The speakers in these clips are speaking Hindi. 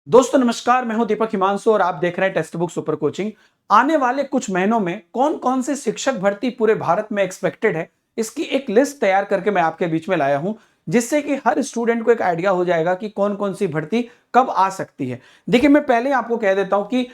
दोस्तों नमस्कार, मैं हूं दीपक हिमांशु और आप देख रहे हैं टेक्स्ट बुक सुपर कोचिंग। आने वाले कुछ महीनों में कौन कौन से शिक्षक भर्ती पूरे भारत में एक्सपेक्टेड है, इसकी एक लिस्ट तैयार करके मैं आपके बीच में लाया हूं, जिससे कि हर स्टूडेंट को एक आइडिया हो जाएगा कि कौन कौन सी भर्ती कब आ सकती है। देखिए, मैं पहले आपको कह देता हूं कि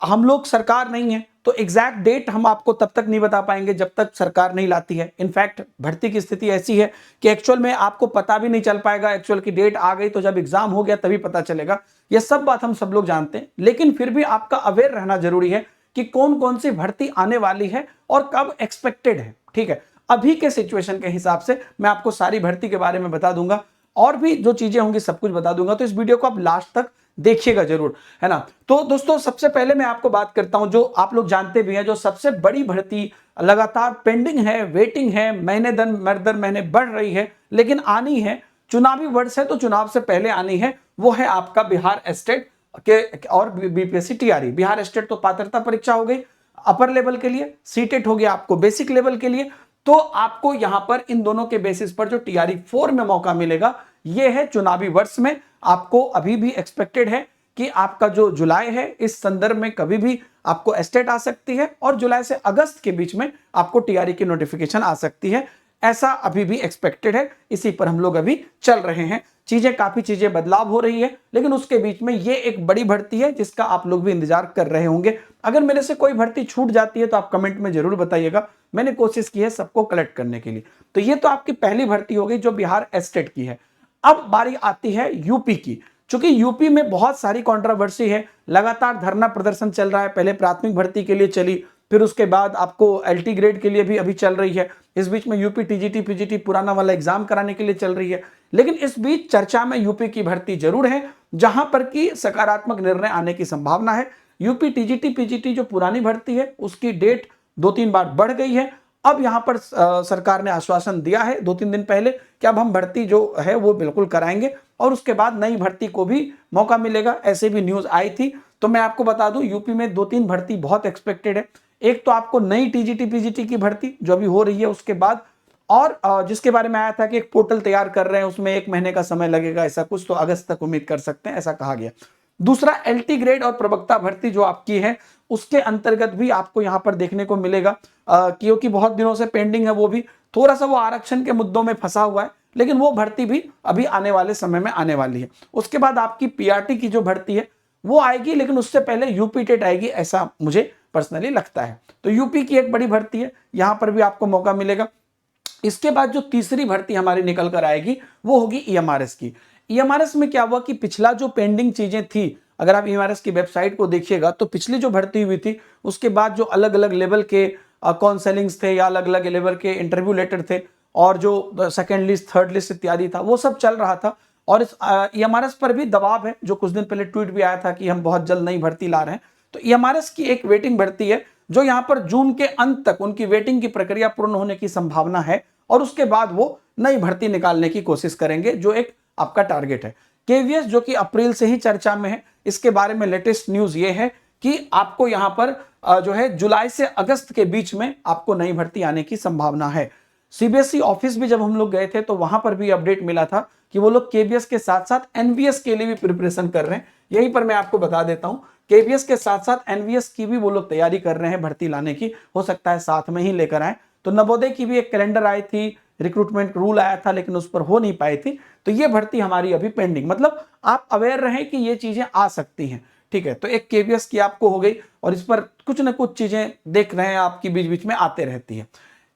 हम लोग सरकार नहीं है, तो एग्जैक्ट डेट हम आपको तब तक नहीं बता पाएंगे जब तक सरकार नहीं लाती है। इनफैक्ट भर्ती की स्थिति ऐसी है कि एक्चुअल में आपको पता भी नहीं चल पाएगा। एक्चुअल की डेट आ गई तो जब एग्जाम हो गया तभी पता चलेगा। ये सब बात हम सब लोग जानते हैं, लेकिन फिर भी आपका अवेयर रहना जरूरी है कि कौन कौन सी भर्ती आने वाली है और कब एक्सपेक्टेड है। ठीक है, अभी के सिचुएशन के हिसाब से मैं आपको सारी भर्ती के बारे में बता दूंगा और भी जो चीजें होंगी सब कुछ बता दूंगा, तो इस वीडियो को आप लास्ट तक देखिएगा जरूर, है ना। तो दोस्तों, सबसे पहले मैं आपको बात करता हूं जो आप लोग जानते भी हैं, जो सबसे बड़ी भर्ती लगातार पेंडिंग है, वेटिंग है, महीने दर महीने बढ़ रही है, लेकिन आनी है। चुनावी वर्ष है तो चुनाव से पहले आनी है। वो है आपका बिहार स्टेट के और बीपीएससी टीआरई। बिहार स्टेट तो पात्रता परीक्षा हो गई अपर लेवल के लिए, सीटेट हो गया आपको बेसिक लेवल के लिए। तो आपको यहां पर इन दोनों के बेसिस पर जो टीआरई 4 में मौका मिलेगा, यह है चुनावी वर्ष में। आपको अभी भी एक्सपेक्टेड है कि आपका जो जुलाई है, इस संदर्भ में कभी भी आपको स्टेट आ सकती है और जुलाई से अगस्त के बीच में आपको टीआरई की नोटिफिकेशन आ सकती है। ऐसा अभी भी एक्सपेक्टेड है, इसी पर हम लोग अभी चल रहे हैं। काफी चीजें बदलाव हो रही है, लेकिन उसके बीच में ये एक बड़ी भर्ती है जिसका आप लोग भी इंतजार कर रहे होंगे। अगर मेरे से कोई भर्ती छूट जाती है तो आप कमेंट में जरूर बताइएगा, मैंने कोशिश की है सबको कलेक्ट करने के लिए। तो ये तो आपकी पहली भर्ती हो गई जो बिहार स्टेट की है। अब बारी आती है यूपी की। चूंकि यूपी में बहुत सारी कंट्रोवर्सी है, लगातार धरना प्रदर्शन चल रहा है। पहले प्राथमिक भर्ती के लिए चली, फिर उसके बाद आपको एलटी ग्रेड के लिए भी अभी चल रही है। इस बीच में यूपी टीजीटी पीजीटी पुराना वाला एग्जाम कराने के लिए चल रही है। लेकिन इस बीच चर्चा में यूपी की भर्ती जरूर है, जहां पर की सकारात्मक निर्णय आने की संभावना है। यूपी टीजीटी पीजीटी जो पुरानी भर्ती है, उसकी डेट 2-3 बार बढ़ गई है। अब यहां पर सरकार ने आश्वासन दिया है 2-3 दिन पहले कि अब हम भर्ती जो है वो बिल्कुल कराएंगे और उसके बाद नई भर्ती को भी मौका मिलेगा। ऐसे भी न्यूज आई थी। तो मैं आपको बता दूं, यूपी में 2-3 भर्ती बहुत एक्सपेक्टेड है। एक तो आपको नई टीजीटी पीजीटी की भर्ती जो अभी हो रही है, उसके बाद और जिसके बारे में आया था कि एक पोर्टल तैयार कर रहे हैं, उसमें 1 महीने का समय लगेगा, ऐसा कुछ, तो अगस्त तक उम्मीद कर सकते हैं, ऐसा कहा गया। दूसरा, एलटी ग्रेड और प्रवक्ता भर्ती जो आपकी है, उसके अंतर्गत भी आपको यहां पर देखने को मिलेगा, क्योंकि बहुत दिनों से पेंडिंग है। वो भी थोड़ा सा वो आरक्षण के मुद्दों में फंसा हुआ है, लेकिन वो भर्ती भी अभी आने वाले समय में आने वाली है। उसके बाद आपकी पीआरटी की जो भर्ती है वो आएगी, लेकिन उससे पहले यूपी टेट आएगी, ऐसा मुझे पर्सनली लगता है। तो यूपी की एक बड़ी भर्ती है, यहां पर भी आपको मौका मिलेगा। इसके बाद जो तीसरी भर्ती हमारी निकल कर आएगी वो होगी ईएमआरएस की। ईएमआरएस में क्या हुआ कि पिछला जो पेंडिंग चीजें थी, अगर आप ईएमआरएस की वेबसाइट को देखिएगा तो पिछली जो भर्ती हुई थी उसके बाद जो अलग अलग लेवल के काउंसलिंग्स थे या अलग अलग लेवल के इंटरव्यू लेटर थे और जो सेकंड लिस्ट थर्ड लिस्ट इत्यादि था, वो सब चल रहा था। और इस ईएमआरएस पर भी दबाव है, जो कुछ दिन पहले ट्वीट भी आया था कि हम बहुत जल्द नई भर्ती ला रहे हैं। तो ईएमआरएस की एक वेटिंग भर्ती है जो यहाँ पर जून के अंत तक उनकी वेटिंग की प्रक्रिया पूर्ण होने की संभावना है और उसके बाद वो नई भर्ती निकालने की कोशिश करेंगे, जो एक आपका टारगेट है। केवीएस जो कि अप्रैल से ही चर्चा में है, इसके बारे में लेटेस्ट न्यूज ये है कि आपको यहां पर जो है जुलाई से अगस्त के बीच में आपको नई भर्ती आने की संभावना है। सीबीएसई ऑफिस भी जब हम लोग गए थे तो वहां पर भी अपडेट मिला था कि वो लोग केवीएस के साथ साथ एनवीएस के लिए भी प्रिपरेशन कर रहे हैं। यहीं पर मैं आपको बता देता हूं, केवीएस के साथ साथ एनवीएस की भी वो लोग तैयारी कर रहे हैं भर्ती लाने की। हो सकता है साथ में ही लेकर आए। तो नवोदय की भी एक कैलेंडर आई थी, रिक्रूटमेंट रूल आया था, लेकिन उस पर हो नहीं पाई थी। तो ये भर्ती हमारी अभी पेंडिंग, मतलब आप अवेयर रहें कि ये चीजें आ सकती हैं। ठीक है, तो एक केवीएस की आपको हो गई और इस पर कुछ ना कुछ चीजें देख रहे हैं आपकी बीच बीच में आते रहती है।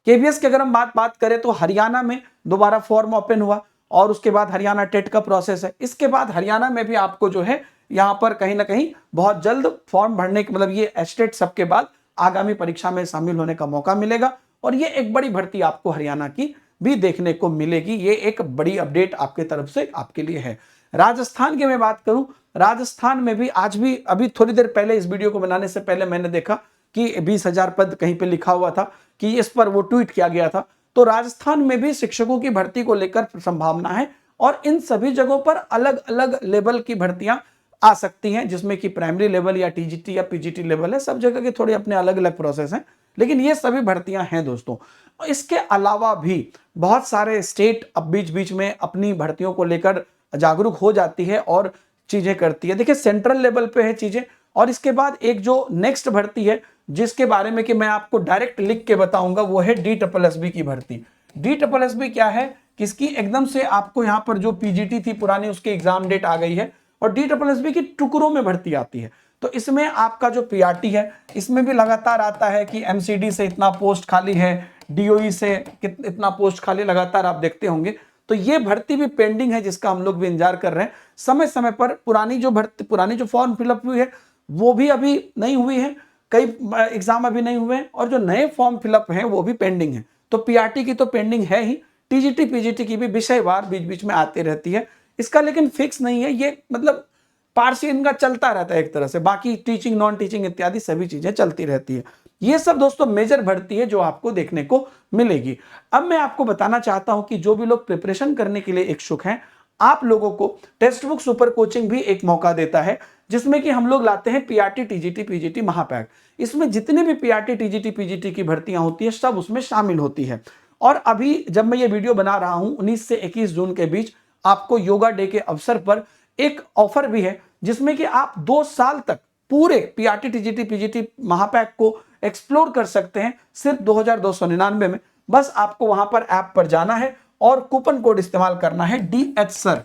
केवीएस की अगर हम बात करें तो हरियाणा में दोबारा फॉर्म ओपन हुआ और उसके बाद हरियाणा टेट का प्रोसेस है। इसके बाद हरियाणा में भी आपको जो है यहाँ पर कहीं ना कहीं बहुत जल्द फॉर्म भरने के, मतलब ये स्टेट सबके बाद आगामी परीक्षा में शामिल होने का मौका मिलेगा और ये एक बड़ी भर्ती आपको हरियाणा की भी देखने को मिलेगी। ये एक बड़ी अपडेट आपके तरफ से आपके लिए है। राजस्थान की मैं बात करूं, राजस्थान में भी आज भी अभी थोड़ी देर पहले इस वीडियो को बनाने से पहले मैंने देखा कि 20,000 पद कहीं पे लिखा हुआ था कि इस पर वो ट्वीट किया गया था। तो राजस्थान में भी शिक्षकों की भर्ती को लेकर संभावना है और इन सभी जगहों पर अलग अलग लेवल की भर्तियां आ सकती हैं, जिसमें कि प्राइमरी लेवल या टीजीटी या पीजीटी लेवल है। सब जगह के थोड़े अपने अलग अलग प्रोसेस हैं, लेकिन ये सभी भर्तियां हैं दोस्तों। इसके अलावा भी बहुत सारे स्टेट अब बीच बीच में अपनी भर्तियों को लेकर जागरूक हो जाती है और चीजें करती है। देखिए सेंट्रल लेवल पे है चीजें, और इसके बाद एक जो नेक्स्ट भर्ती है जिसके बारे में कि मैं आपको डायरेक्ट लिख के बताऊंगा, वो है DSSB की भर्ती। DSSB क्या है, किसकी एकदम से आपको यहाँ पर जो पीजीटी थी पुरानी उसकी एग्जाम डेट आ गई है, और DSSB की टुकड़ों में भर्ती आती है। तो इसमें आपका जो पीआरटी है इसमें भी लगातार आता है कि एमसीडी से इतना पोस्ट खाली है, डीओई से इतना पोस्ट खाली, लगातार आप देखते होंगे। तो ये भर्ती भी पेंडिंग है जिसका हम लोग भी इंतजार कर रहे हैं। समय समय पर पुरानी जो फॉर्म फिलअप हुई है वो भी अभी नहीं हुई है, कई एग्जाम अभी नहीं हुए हैं, और जो नए फॉर्म फिलअप हैं वो भी पेंडिंग है। तो पीआरटी की तो पेंडिंग है ही, टीजीटी पीजीटी की भी विषयवार बीच बीच में आती रहती है। इसका लेकिन फिक्स नहीं है, ये मतलब पार्सी इनका चलता रहता है एक तरह से, बाकी टीचिंग नॉन टीचिंग इत्यादि सभी चीजें चलती रहती है। ये सब दोस्तों मेजर भर्ती है जो आपको देखने को मिलेगी। अब मैं आपको बताना चाहता हूं कि जो भी लोग प्रिपरेशन करने के लिए इच्छुक हैं, आप लोगों को टेक्स्ट बुक सुपर कोचिंग भी एक मौका देता है, जिसमें कि हम लोग लाते हैं पीआरटी टीजीटी पीजीटी महापैक। इसमें जितने भी पीआरटी टीजीटी पीजीटी की भर्तियां होती है सब उसमें शामिल होती है। और अभी जब मैं ये वीडियो बना रहा हूं 19 से 21 जून के बीच आपको योगा डे के अवसर पर एक ऑफर भी है, जिसमें कि आप 2 साल तक पूरे पीआरटी टीजीटी पीजीटी महापैक को एक्सप्लोर कर सकते हैं सिर्फ 2299 में। बस आपको वहां पर ऐप पर जाना है और कूपन कोड इस्तेमाल करना है DH सर,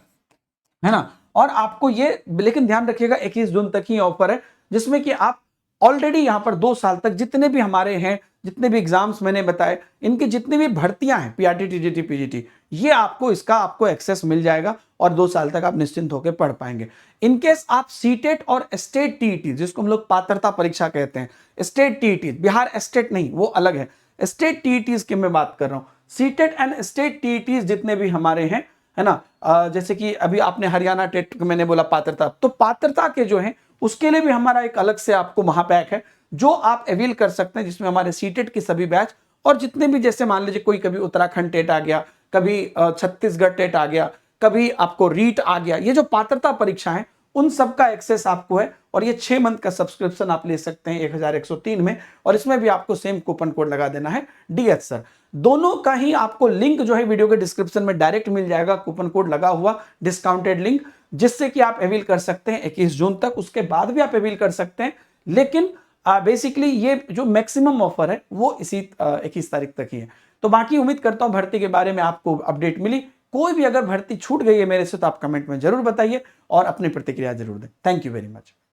है ना। और आपको ये लेकिन ध्यान रखिएगा 21 जून तक ही ऑफर है, जिसमें कि आप ऑलरेडी यहां पर 2 साल तक जितने भी हमारे हैं, जितने भी एग्जाम्स मैंने बताए, इनकी जितनी भी भर्तियां हैं पीआरटी टीजीटी पीजीटी, ये आपको एक्सेस मिल जाएगा और 2 साल तक आप निश्चिंत होकर पढ़ पाएंगे। इनकेस आप सीटेट और स्टेट टीईटी, जिसको हम लोग पात्रता परीक्षा कहते हैं, स्टेट टीईटी, बिहार स्टेट नहीं, वो अलग है, स्टेट टीईटी की मैं बात कर रहा हूं। सीटेट एंड स्टेट टीईटी जितने भी हमारे हैं, है ना, जैसे कि अभी आपने हरियाणा टेट मैंने बोला पात्रता, तो पात्रता के जो है उसके लिए भी हमारा एक अलग से आपको महापैक है जो आप अवेल कर सकते हैं, जिसमें हमारे सीटेट की सभी बैच और जितने भी, जैसे मान लीजिए कोई कभी उत्तराखंड टेट आ गया, कभी छत्तीसगढ़ टेट आ गया, कभी आपको रीट आ गया, ये जो पात्रता परीक्षा है उन सब का एक्सेस आपको है। और ये 6 मंथ का सब्सक्रिप्शन आप ले सकते हैं 1103 में, और इसमें भी आपको सेम कूपन कोड लगा देना है DH सर। दोनों का ही आपको लिंक जो है वीडियो के डिस्क्रिप्शन में डायरेक्ट मिल जाएगा, कूपन कोड लगा हुआ डिस्काउंटेड लिंक, जिससे कि आप अवेल कर सकते हैं 21 जून तक। उसके बाद भी आप अवेल कर सकते हैं, लेकिन बेसिकली ये जो मैक्सिमम ऑफर है वो इसी 21 तारीख तक ही है। तो बाकी उम्मीद करता हूं भर्ती के बारे में आपको अपडेट मिली। कोई भी अगर भर्ती छूट गई है मेरे से तो आप कमेंट में जरूर बताइए और अपनी प्रतिक्रिया जरूर दें। Thank you very much.